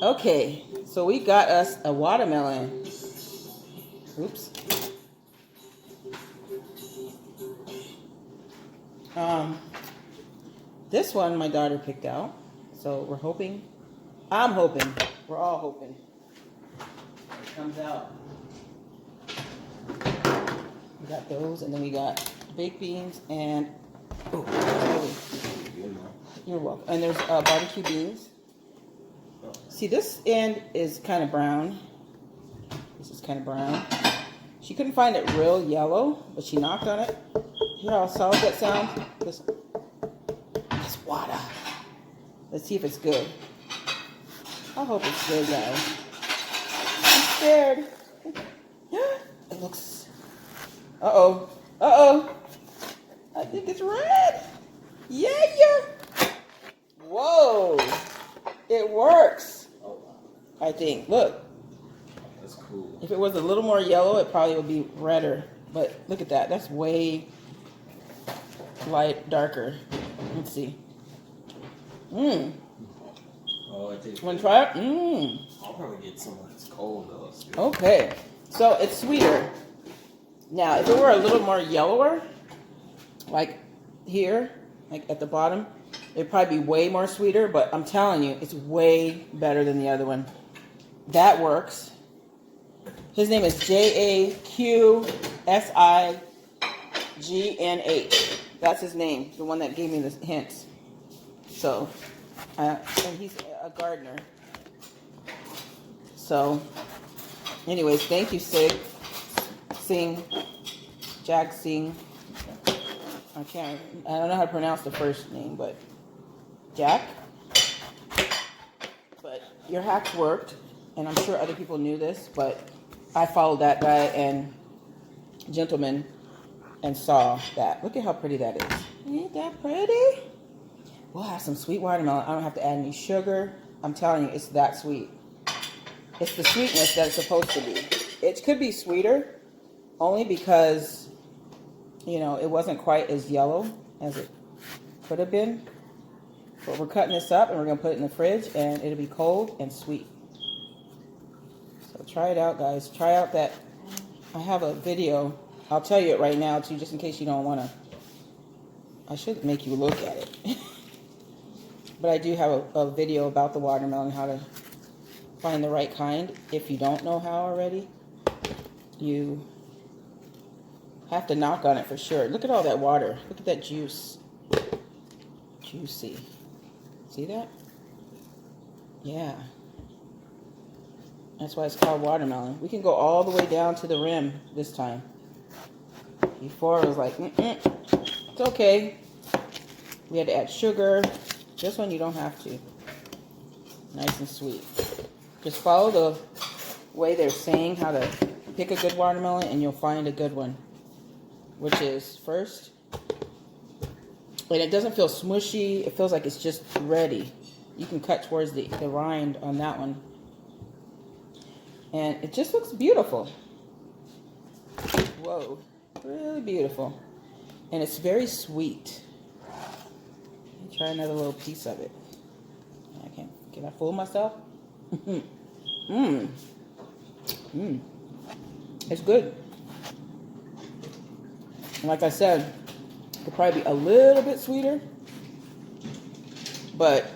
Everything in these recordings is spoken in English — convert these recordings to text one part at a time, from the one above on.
Okay, so we got us a watermelon. Oops. This one my daughter picked out. So we're hoping, I'm hoping, we're all hoping it comes out. We got those, and then we got baked beans and, you're welcome. And there's barbecue beans. See, this end is kind of brown. This is kind of brown. She couldn't find it real yellow, but she knocked on it. Hear how solid that sounds? This water. Let's see if it's good. I hope it's good, guys. I'm scared. It looks... Uh-oh. Uh-oh. I think it's red. Yeah. Whoa. It works. I think. Look. That's cool. If it was a little more yellow, it probably would be redder. But look at that. That's way darker. Let's see. Oh, I think. Want to try it? I'll probably get some that's cold though. Okay. So it's sweeter. Now, if it were a little more yellower, like here, like at the bottom, it'd probably be way more sweeter, but I'm telling you, it's way better than the other one. That works. His name is JAQSIGNH. That's his name, the one that gave me the hints. So, and he's a gardener. So, anyways, thank you, Jag Singh. I don't know how to pronounce the first name, but Jack. But your hacks worked, and I'm sure other people knew this, but I followed that guy and gentleman and saw that. Look at how pretty that is. Ain't that pretty? We'll have some sweet watermelon. I don't have to add any sugar. I'm telling you, it's that sweet. It's the sweetness that it's supposed to be. It could be sweeter, only because, you know, it wasn't quite as yellow as it could have been. But we're cutting this up and we're going to put it in the fridge and it'll be cold and sweet. So try it out, guys. Try out that. I have a video. I'll tell you it right now, too, just in case you don't want to. I should make you look at it. But I do have a video about the watermelon, how to find the right kind. If you don't know how already, you have to knock on it for sure. Look at all that water. Look at that juice. Juicy. See that? Yeah. That's why it's called watermelon. We can go all the way down to the rim this time. Before it was like, it's okay. We had to add sugar. This one you don't have to. Nice and sweet. Just follow the way they're saying how to pick a good watermelon and you'll find a good one. Which is first, and it doesn't feel smushy. It feels like it's just ready. You can cut towards the rind on that one. And it just looks beautiful. Whoa, really beautiful. And it's very sweet. Let me try another little piece of it. Can I fool myself? It's good. And like I said, it could probably be a little bit sweeter, but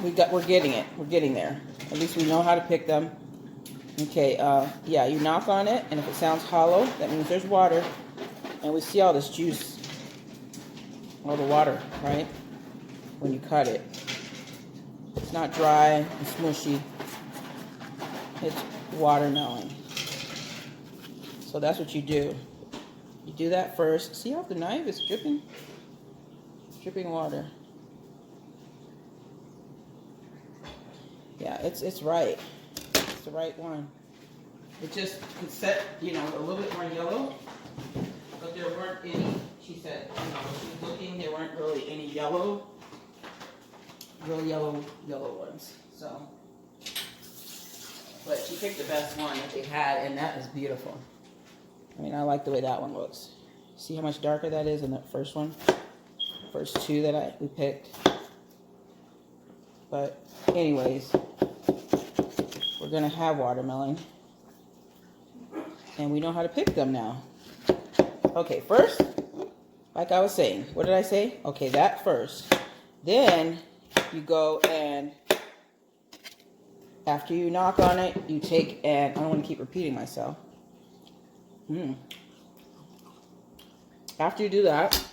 we're getting it. We're getting there. At least we know how to pick them. Okay, yeah, you knock on it, and if it sounds hollow, that means there's water. And we see all this juice, all the water, right? When you cut it. It's not dry and smushy. It's watermelon. So that's what you do. You do that first. See how the knife is dripping? Dripping water. Yeah, it's right. It's the right one. It just could set, you know, a little bit more yellow. But there weren't any, she said, you know, when she was looking, there weren't really any yellow. Real yellow ones. So, but she picked the best one that they had, and that is beautiful. I mean, I like the way that one looks. See how much darker that is in that first one? First two that we picked. But anyways, going to have watermelon. And we know how to pick them now. Okay, first, like I was saying, what did I say? Okay, that first. Then you go and after you knock on it, you take and I don't want to keep repeating myself. After you do that,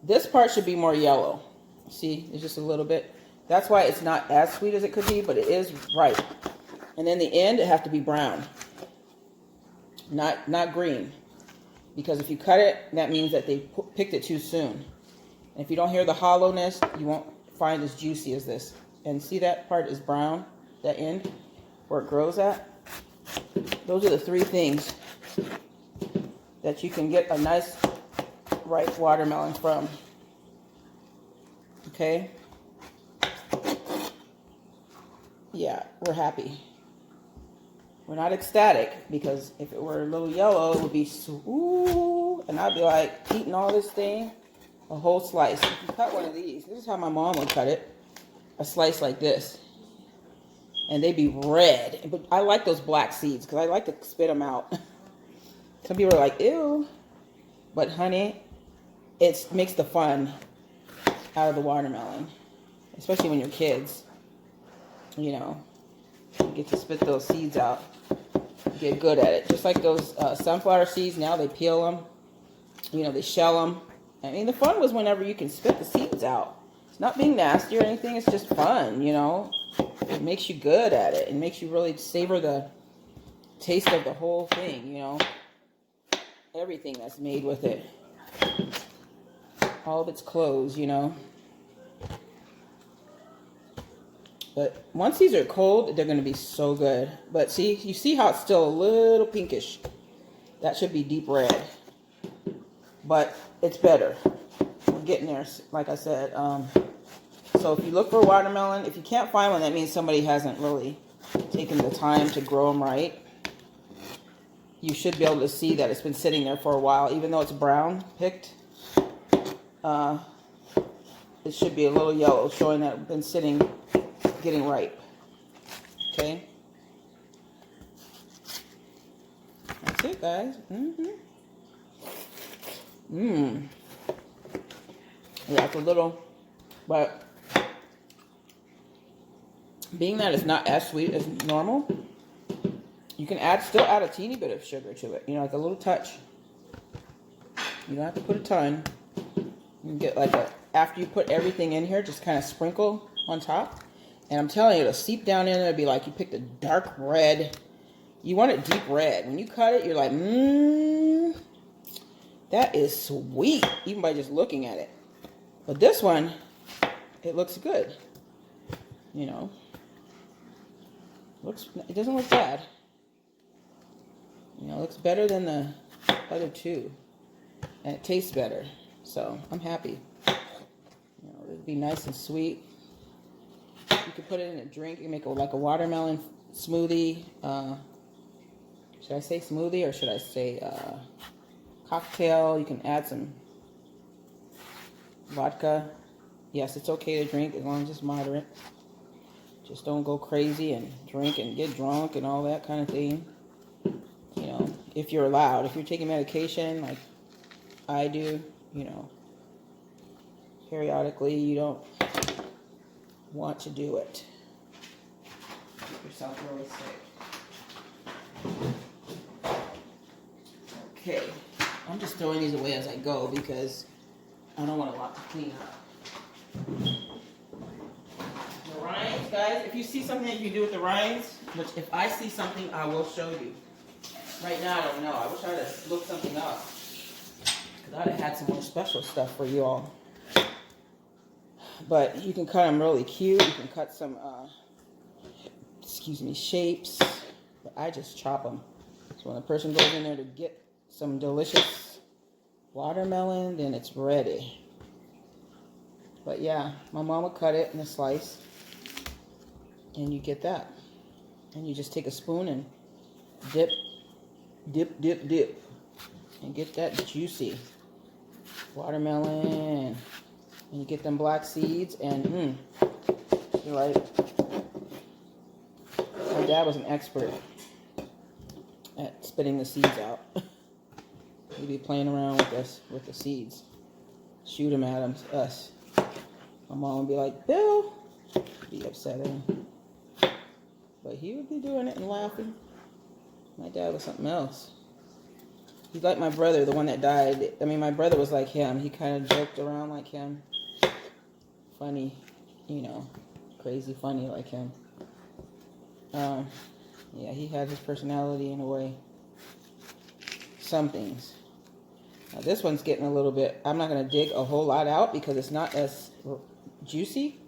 this part should be more yellow. See, it's just a little bit. That's why it's not as sweet as it could be, but it is ripe. And then the end, it has to be brown, not green. Because if you cut it, that means that they picked it too soon. And if you don't hear the hollowness, you won't find as juicy as this. And see that part is brown, that end, where it grows at? Those are the three things that you can get a nice ripe watermelon from. Okay? Yeah, we're happy. We're not ecstatic, because if it were a little yellow, it would be ooh, and I'd be like eating all this thing, a whole slice. If you cut one of these, this is how my mom would cut it, a slice like this, and they'd be red. But I like those black seeds because I like to spit them out. Some people are like, ew, but honey, it makes the fun out of the watermelon, especially when you're kids. You know, you get to spit those seeds out. Get good at it. Just like those sunflower seeds, now they peel them. You know, they shell them. I mean, the fun was whenever you can spit the seeds out. It's not being nasty or anything. It's just fun, you know. It makes you good at it. It makes you really savor the taste of the whole thing, you know. Everything that's made with it. All of its clothes, you know. But once these are cold, they're going to be so good. But see, you see how it's still a little pinkish. That should be deep red. But it's better. We're getting there, like I said. So if you look for watermelon, if you can't find one, that means somebody hasn't really taken the time to grow them right. You should be able to see that it's been sitting there for a while. Even though it's brown picked, it should be a little yellow, showing that it's been sitting, getting ripe. Okay? That's it, guys. Yeah, it's a little, but being that it's not as sweet as normal, you can still add a teeny bit of sugar to it. You know, like a little touch. You don't have to put a ton. You can get like after you put everything in here, just kind of sprinkle on top. And I'm telling you, it'll seep down in there. It'll be like you picked a dark red. You want it deep red. When you cut it, you're like, that is sweet, even by just looking at it. But this one, it looks good. You know, it doesn't look bad. You know, it looks better than the other two, and it tastes better. So I'm happy. You know, it'd be nice and sweet. You could put it in a drink. You can make like a watermelon smoothie. Should I say smoothie or should I say cocktail? You can add some vodka. Yes, it's okay to drink as long as it's moderate. Just don't go crazy and drink and get drunk and all that kind of thing. You know, if you're allowed. If you're taking medication like I do, you know, periodically you don't want to do it. Make yourself really sick. Okay, I'm just throwing these away as I go because I don't want a lot to clean up. The rinds, guys, if you see something that you can do with the rinds, which if I see something, I will show you. Right now, I don't know. I wish I had looked something up. Because I'd have had some more special stuff for you all. But you can cut them really cute. You can cut some, shapes. But I just chop them. So when a person goes in there to get some delicious watermelon, then it's ready. But yeah, my mom would cut it in a slice. And you get that. And you just take a spoon and dip. And get that juicy watermelon. And you get them black seeds and you're like, dad was an expert at spitting the seeds out. He'd be playing around with us with the seeds. Shoot them at us. My mom would be like, Bill. Be upset at him. But he would be doing it and laughing. My dad was something else. He's like my brother, the one that died. I mean, my brother was like him. He kind of joked around like him. Funny, you know, crazy funny like him. Yeah, he had his personality in a way. Some things. Now this one's getting a little bit, I'm not going to dig a whole lot out because it's not as juicy.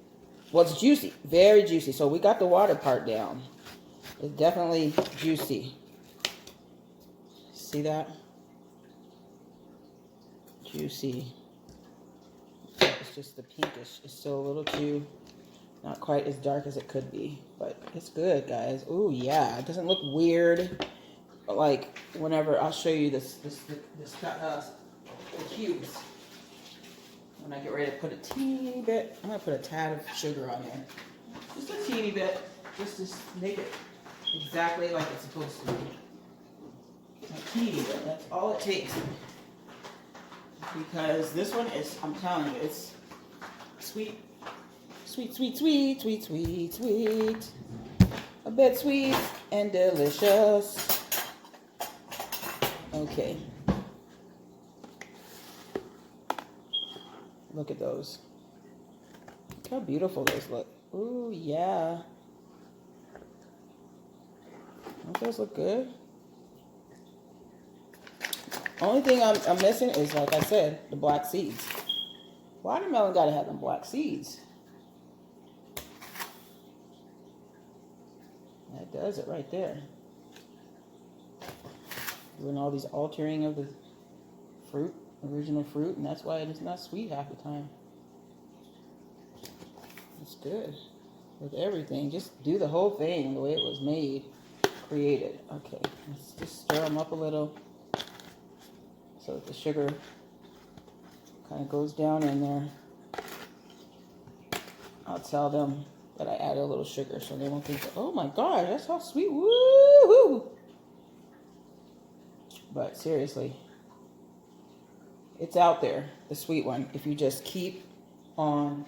Well, it's juicy, very juicy. So we got the water part down. It's definitely juicy. See that? Juicy. It's just the pinkish. It's still a little too, not quite as dark as it could be. But it's good, guys. Ooh, yeah. It doesn't look weird. But like, whenever, I'll show you the cubes. When I get ready to put a teeny bit, I'm going to put a tad of sugar on there. Just a teeny bit. Just to make it exactly like it's supposed to be. A teeny bit. That's all it takes. Because this one is, I'm telling you, it's sweet. Sweet, sweet, sweet, sweet, sweet, sweet. A bit sweet and delicious. Okay. Look at those. Look how beautiful those look. Ooh, yeah. Don't those look good? Only thing I'm missing is, like I said, the black seeds. Watermelon gotta have them black seeds. That does it right there. Doing all these altering of the fruit, original fruit, and that's why it's not sweet half the time. It's good with everything. Just do the whole thing the way it was made, created. Okay, let's just stir them up a little so that the sugar kind of goes down in there. I'll tell them that I added a little sugar so they won't think, oh my God, that's how sweet, woo-hoo. But seriously, it's out there, the sweet one, if you just keep on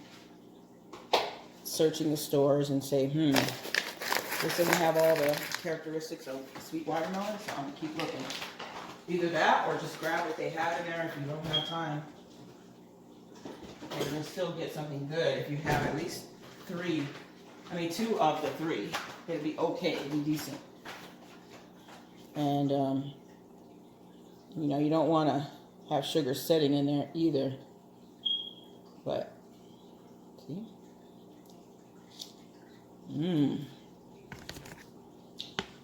searching the stores and say, this doesn't have all the characteristics of sweet watermelon, so I'm going to keep looking. Either that or just grab what they have in there if you don't have time. And you'll still get something good if you have at least two of the three. It'll be okay, it'll be decent. And, you know, you don't want to have sugar sitting in there either. But, see?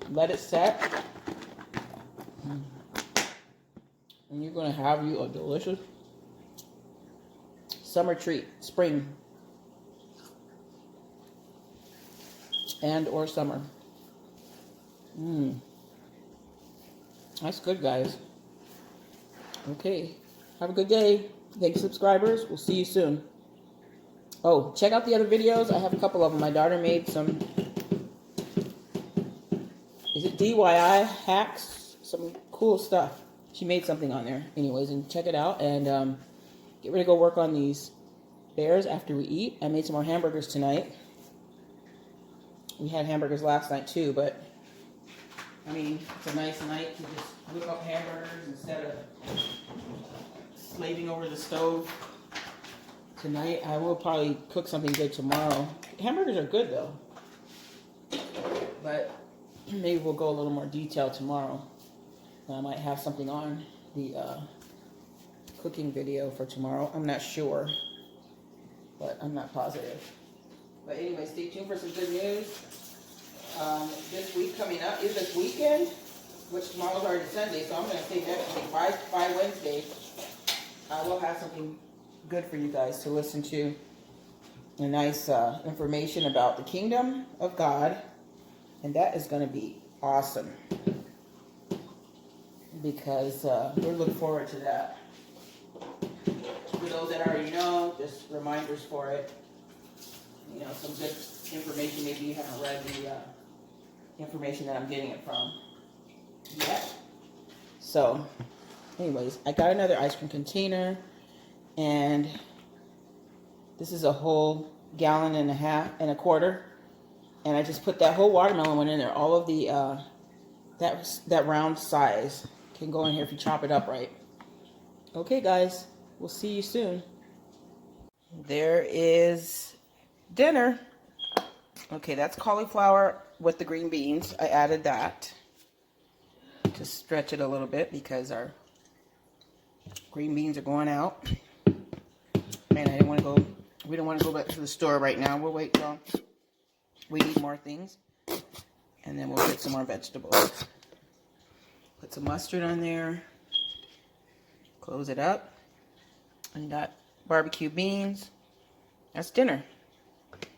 Let it set. And you're going to have you a delicious summer treat, spring and or summer. That's good, guys. Okay, have a good day. Thank you, subscribers. We'll see you soon. Oh, check out the other videos. I have a couple of them. My daughter made some, is it DIY hacks? Some cool stuff. She made something on there. Anyways, and check it out. And get ready to go work on these bears after we eat. I made some more hamburgers tonight. We had hamburgers last night too, but I mean, it's a nice night to just whip up hamburgers instead of slaving over the stove. Tonight, I will probably cook something good tomorrow. Hamburgers are good though, but maybe we'll go a little more detail tomorrow. I might have something on the cooking video for tomorrow. I'm not sure, but I'm not positive. But anyway, stay tuned for some good news. This week coming up is this weekend, which tomorrow's already Sunday, so I'm going to say next week, by Wednesday, I will have something good for you guys to listen to. A nice information about the kingdom of God, and that is going to be awesome. Because we're looking forward to that. For those that already know, just reminders for it. You know, some good information. Maybe you haven't read information that I'm getting it from yet. So, anyways, I got another ice cream container, and this is a whole gallon and a half and a quarter, and I just put that whole watermelon one in there. All of the that round size can go in here if you chop it up right. Okay, guys, we'll see you soon. There is dinner. Okay, that's cauliflower with the green beans. I added that to stretch it a little bit because our green beans are going out. And I didn't want to go, we don't want to go back to the store right now. We'll wait till we need more things. And then we'll get some more vegetables. Put some mustard on there. Close it up. And got barbecue beans. That's dinner.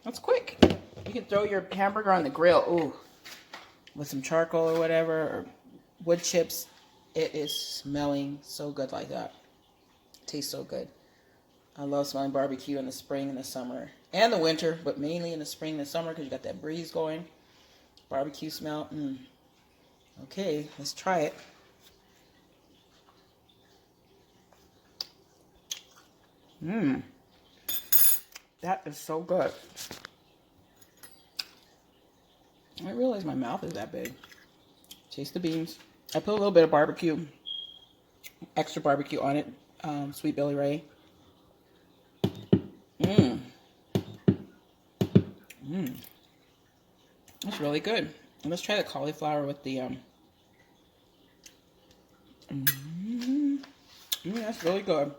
That's quick. You can throw your hamburger on the grill. Ooh. With some charcoal or whatever. Or wood chips. It is smelling so good like that. Tastes so good. I love smelling barbecue in the spring and the summer. And the winter. But mainly in the spring and the summer because you got that breeze going. Barbecue smell. Okay. Let's try it. That is so good. I didn't realize my mouth is that big. Taste the beans. I put a little bit of barbecue, extra barbecue on it. Sweet Billy Ray. That's really good. And let's try the cauliflower with the that's really good.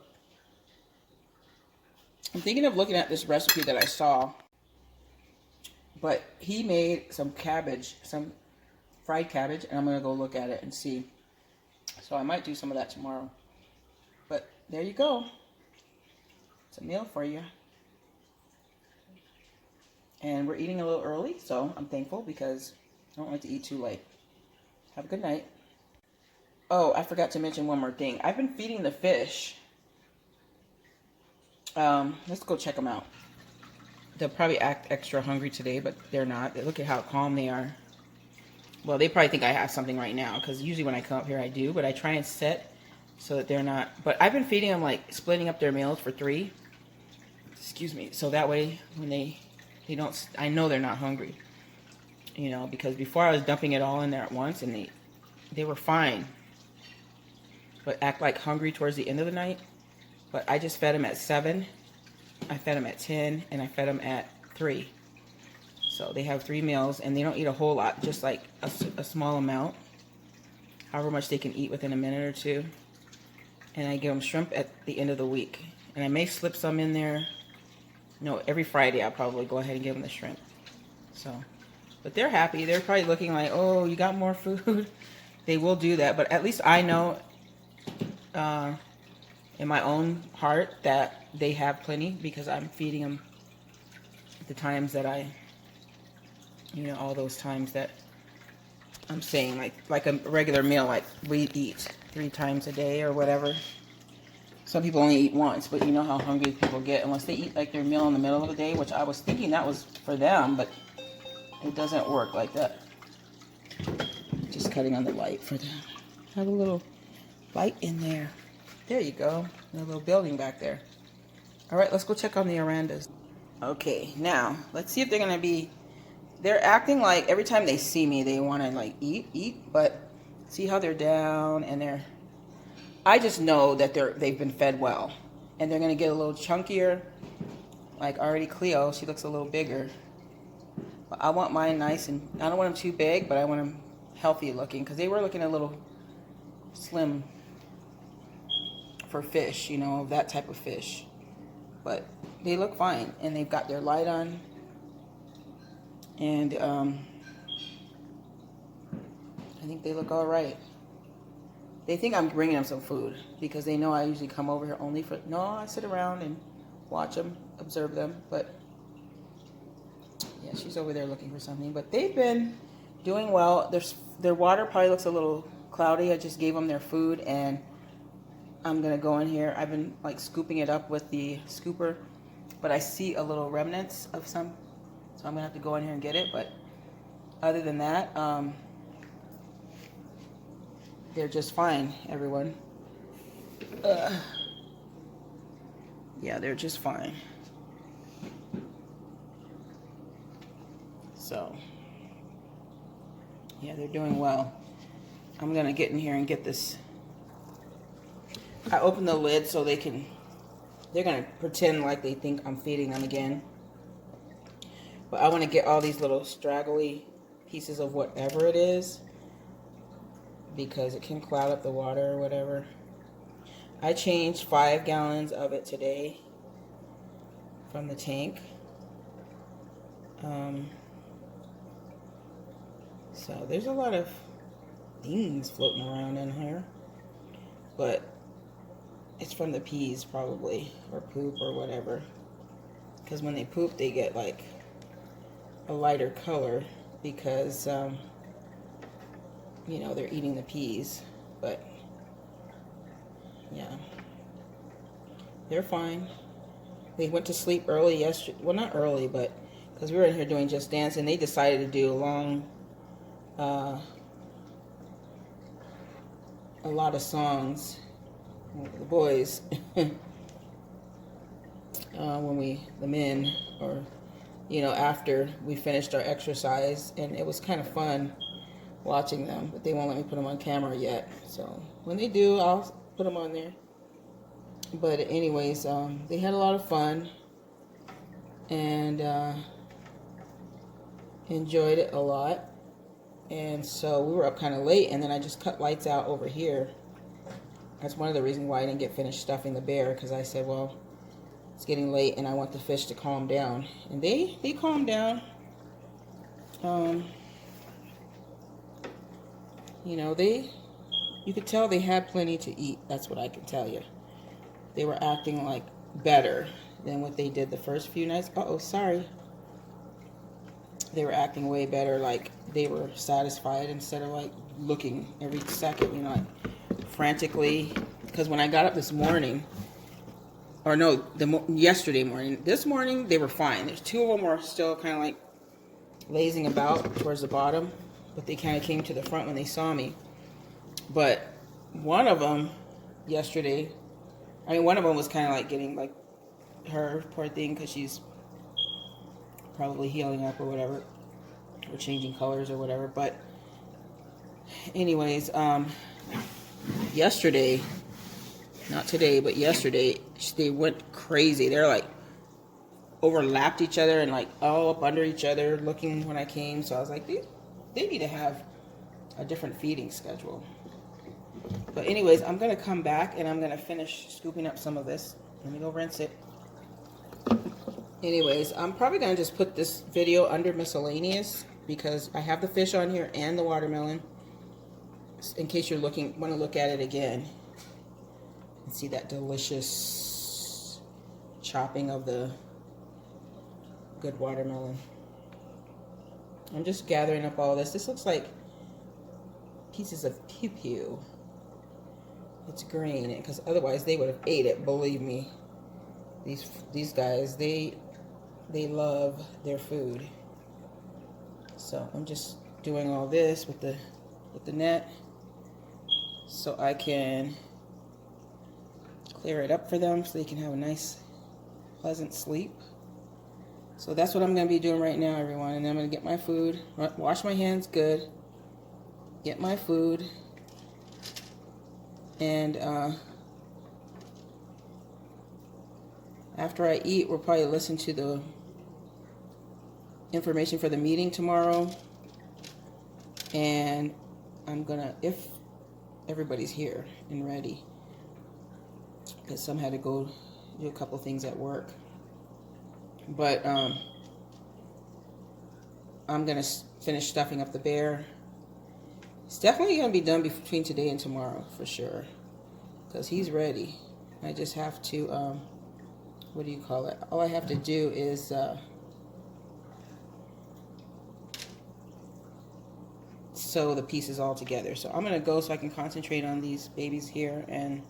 I'm thinking of looking at this recipe that I saw, but he made some cabbage, some fried cabbage, and I'm going to go look at it and see. So I might do some of that tomorrow. But there you go. It's a meal for you. And we're eating a little early, so I'm thankful because I don't like to eat too late. Have a good night. Oh, I forgot to mention one more thing. I've been feeding the fish. Let's go check them out. They'll probably act extra hungry today, but they're not. Look at how calm they are. Well, they probably think I have something right now, because usually when I come up here I do, but I try and set so that they're not. But I've been feeding them, like, splitting up their meals for 3. Excuse me. So that way, when they don't, I know they're not hungry. You know, because before I was dumping it all in there at once, and they were fine. But act like hungry towards the end of the night. But I just fed them at 7, I fed them at 10, and I fed them at 3. So they have 3 meals, and they don't eat a whole lot, just like a small amount. However much they can eat within a minute or two. And I give them shrimp at the end of the week. And I may slip some in there. No, every Friday I'll probably go ahead and give them the shrimp. So, but they're happy. They're probably looking like, oh, you got more food. They will do that, but at least I know in my own heart that they have plenty because I'm feeding them the times that all those times that I'm saying, like a regular meal, like we eat 3 times a day or whatever. Some people only eat once, but you know how hungry people get unless they eat like their meal in the middle of the day, which I was thinking that was for them, but it doesn't work like that. Just cutting on the light for them. Have a little light in there. There you go. A little building back there. All right, let's go check on the Arandas. Okay, now let's see if they're gonna be. They're acting like every time they see me, they want to like eat. But see how they're down and they're. I just know that they've been fed well, and they're gonna get a little chunkier. Like already Cleo, she looks a little bigger. But I want mine nice, and I don't want them too big, but I want them healthy looking because they were looking a little slim for fish, you know, that type of fish. But they look fine, and they've got their light on. And I think they look all right. They think I'm bringing them some food because they know I usually come over here only for. No, I sit around and watch them, observe them. But yeah, she's over there looking for something. But they've been doing well. Their water probably looks a little cloudy. I just gave them their food, and I'm gonna go in here. I've been like scooping it up with the scooper, but I see a little remnants of some, so I'm gonna have to go in here and get it. But other than that, they're just fine, everyone. Yeah, they're just fine. So, yeah, they're doing well. I'm gonna get in here and get this. I opened the lid so they're gonna pretend like they think I'm feeding them again. But I want to get all these little straggly pieces of whatever it is, because it can cloud up the water or whatever. I changed 5 gallons of it today from the tank. So there's a lot of things floating around in here, but it's from the peas probably, or poop or whatever, because when they poop they get like a lighter color because you know, they're eating the peas. But yeah, they're fine. They went to sleep early yesterday. Well, not early, but because we were in here doing Just Dance, and they decided to do a lot of songs, the boys, the men, or, you know, after we finished our exercise, and it was kind of fun watching them, but they won't let me put them on camera yet. So when they do, I'll put them on there. But anyways, they had a lot of fun and enjoyed it a lot. And so we were up kind of late, and then I just cut lights out over here. That's one of the reasons why I didn't get finished stuffing the bear, because I said, well, it's getting late and I want the fish to calm down. And they calmed down. You know, you could tell they had plenty to eat. That's what I can tell you. They were acting like better than what they did the first few nights. Uh-oh, sorry. They were acting way better, like they were satisfied instead of like looking every second, you know, like frantically. Because when I got up this morning, or no, yesterday morning, this morning they were fine. There's 2 of them were still kind of like lazing about towards the bottom, but they kind of came to the front when they saw me. But one of them yesterday, one of them was kind of like getting like her, poor thing, because she's probably healing up or whatever, or changing colors or whatever. But anyways, yesterday, not today, but yesterday, they went crazy. They're like overlapped each other and like all up under each other looking when I came. So I was like, they need to have a different feeding schedule. But anyways, I'm going to come back and I'm going to finish scooping up some of this. Let me go rinse it. Anyways, I'm probably going to just put this video under miscellaneous, because I have the fish on here and the watermelon, in case you're want to look at it again and see that delicious chopping of the good watermelon. I'm just gathering up all this. This looks like pieces of pew-pew. It's green, because otherwise they would have ate it, believe me. These guys, they love their food. So I'm just doing all this with the net so I can clear it up for them so they can have a nice pleasant sleep. So that's what I'm going to be doing right now, everyone. And I'm going to get my food, wash my hands good, get my food, and after I eat, we'll probably listen to the information for the meeting tomorrow. And I'm gonna, if everybody's here and ready, because some had to go do a couple things at work. But I'm gonna finish stuffing up the bear. It's definitely gonna be done between today and tomorrow for sure, because he's ready. I just have to what do you call it? All I have to do is sew the pieces all together. So I'm gonna go so I can concentrate on these babies here, and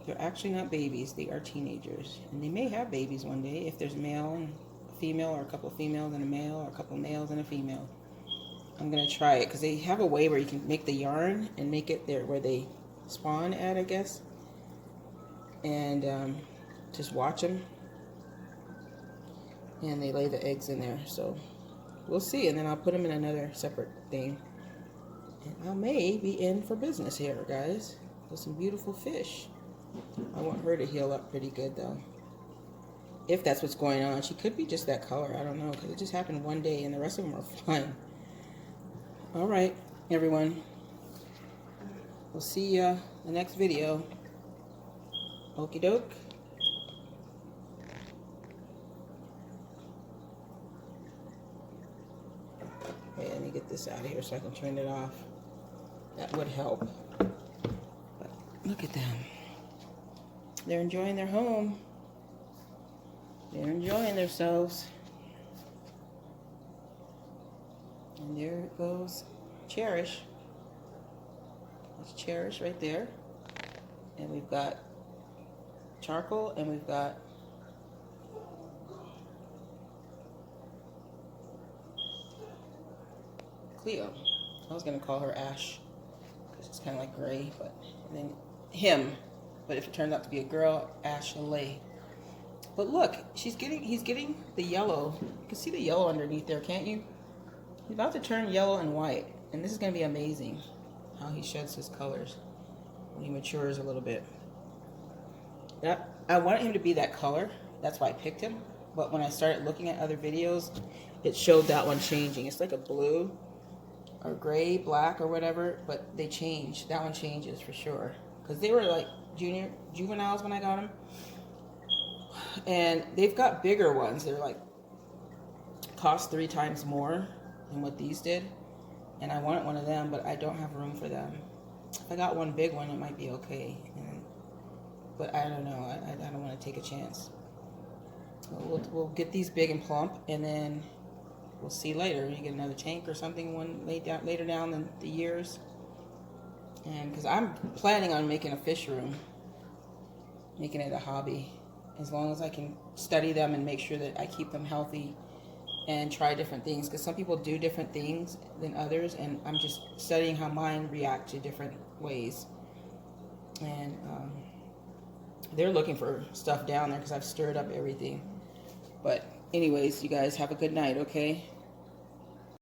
they're actually not babies, they are teenagers, and they may have babies one day if there's male and female or a couple females and a male or a couple males and a female. I'm gonna try it because they have a way where you can make the yarn and make it there where they spawn at, I guess, and just watch them, and they lay the eggs in there. So we'll see, and then I'll put them in another separate thing, and I may be in for business here, guys, with some beautiful fish. I want her to heal up pretty good though, if that's what's going on. She could be just that color, I don't know, because it just happened one day and the rest of them are fine. All right, everyone, we'll see ya in the next video. Okie doke. Okay, let me get this out of here so I can turn it off. That would help. But look at them. They're enjoying their home. They're enjoying themselves. And there it goes. Cherish. That's Cherish right there. And we've got Charcoal, and we've got Cleo. I was gonna call her Ash because it's kind of like gray, but then him. But if it turns out to be a girl, Ashley. But look, he's getting the yellow. You can see the yellow underneath there, can't you? He's about to turn yellow and white, and this is gonna be amazing how he sheds his colors when he matures a little bit. I wanted him to be that color, that's why I picked him. But when I started looking at other videos, it showed that one changing. It's like a blue or gray, black or whatever, but they change. That one changes for sure. Because they were like juveniles when I got them. And they've got bigger ones. They're like, cost 3 times more than what these did. And I wanted one of them, but I don't have room for them. If I got one big one, it might be okay. But I don't know. I don't want to take a chance. We'll get these big and plump, and then we'll see later. You get another tank or something later down in the years. And because I'm planning on making a fish room, making it a hobby, as long as I can study them and make sure that I keep them healthy and try different things. Because some people do different things than others, and I'm just studying how mine react to different ways. And they're looking for stuff down there because I've stirred up everything. But anyways, you guys have a good night, okay?